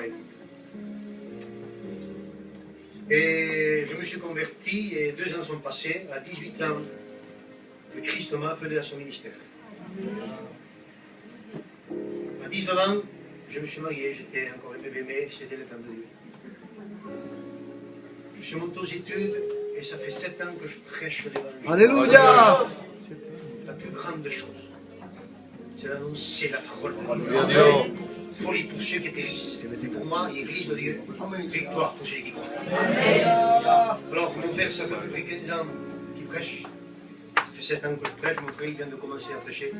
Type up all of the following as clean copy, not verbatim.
soirée. Et je me suis converti et 2 ans sont passés. À 18 ans, le Christ m'a appelé à son ministère. À 19 ans, je me suis marié, j'étais encore un bébé, mais c'était le temps de Dieu. Je suis monté aux études et ça fait 7 ans que je prêche l'évangile. Alléluia! La plus grande des choses, c'est d'annoncer la parole de Alléluia. Dieu. Folie pour ceux qui périssent. Et pour moi, l'Église de Dieu, victoire pour ceux qui croient. Alors, mon père, ça fait à peu près 15 ans qu'il prêche. Ça fait 7 ans que je prêche, mon frère il vient de commencer à prêcher.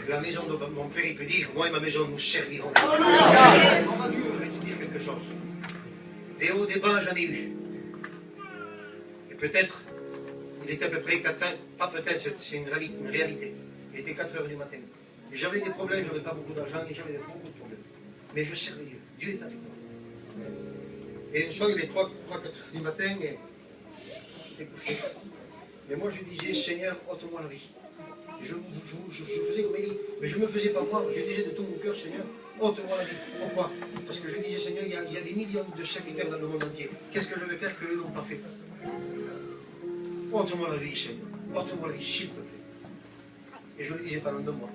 La maison de mon père, il peut dire, moi et ma maison, nous servirons. Je vais te dire quelque chose. Des hauts, des bas, j'en ai eu. Et peut-être, il était à peu près 4 heures, pas peut-être, c'est une réalité. Il était 4 heures du matin. Et j'avais des problèmes, j'avais pas beaucoup d'argent, et j'avais beaucoup de problèmes. Mais je servais Dieu. Dieu est avec moi. Et une fois, il est 3-4 heures du matin, et j'étais couché. Mais moi, je disais, Seigneur, ôte-moi la vie. Je faisais comme il dit, mais je ne me faisais pas voir. Je disais de tout mon cœur, Seigneur, ôte-moi la vie. Pourquoi? Parce que je disais, Seigneur, il y a des millions de serviteurs dans le monde entier. Qu'est-ce que je vais faire qu'eux n'ont pas fait? Ôte-moi la vie, Seigneur. Ôte-moi la vie, s'il te plaît. Et je le disais pendant 2 mois.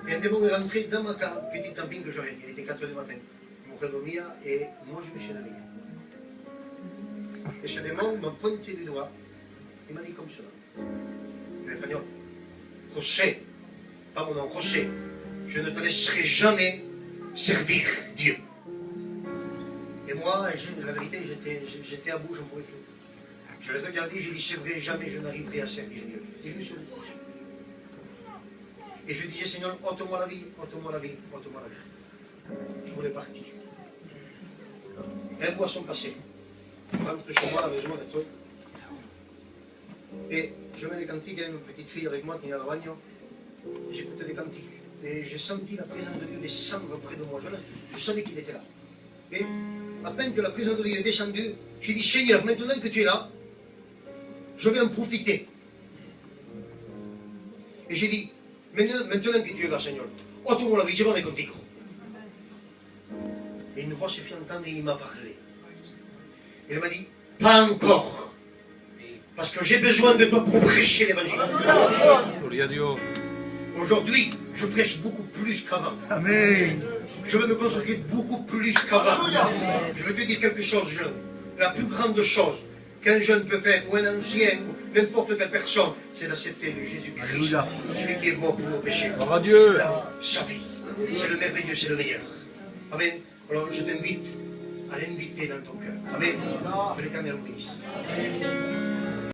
Et un démon est rentré dans ma petite camping que j'avais. Il était 4 heures du matin. Mon frère dormait et moi je me suis réveillé. Et ce démon m'a pointé du doigt. Il m'a dit comme cela. En espagnol. José, pas mon nom, José, je ne te laisserai jamais servir Dieu. Et moi, la vérité, j'étais à bout, je ne pouvais plus. Je l'ai regardé, j'ai dit, c'est vrai, jamais je n'arriverai à servir Dieu. Et je me suis couché. Et je disais, Seigneur, ôte-moi la vie, ôte-moi la vie, ôte-moi la vie. Je voulais partir. 1 mois sont passés. Je rentre chez moi à la maison avec eux. Et je mets des cantiques, il y a une petite fille avec moi qui est à la bagno. Et j'écoutais des cantiques. Et j'ai senti la présence de Dieu descendre près de moi. Je savais qu'il était là. Et à peine que la présence de Dieu est descendue, j'ai dit, Seigneur, maintenant que tu es là, je vais en profiter. Et j'ai dit, maintenant que tu es là, Seigneur, ôte-moi la vie, je m'en vais contigo. Et une voix s'est fait entendre et il m'a parlé. Il m'a dit, pas encore. Parce que j'ai besoin de toi pour prêcher l'évangile. Aujourd'hui, je prêche beaucoup plus qu'avant. Amen. Je veux me consacrer beaucoup plus qu'avant. Je veux te dire quelque chose, jeune. La plus grande chose qu'un jeune peut faire, ou un ancien, ou n'importe quelle personne, c'est d'accepter le Jésus-Christ, celui qui est mort pour nos péchés, Bravo Dieu. dans sa vie. C'est le merveilleux, c'est le meilleur. Amen. Alors je t'invite à l'inviter dans ton cœur. Amen. Que l'Éternel vous bénisse.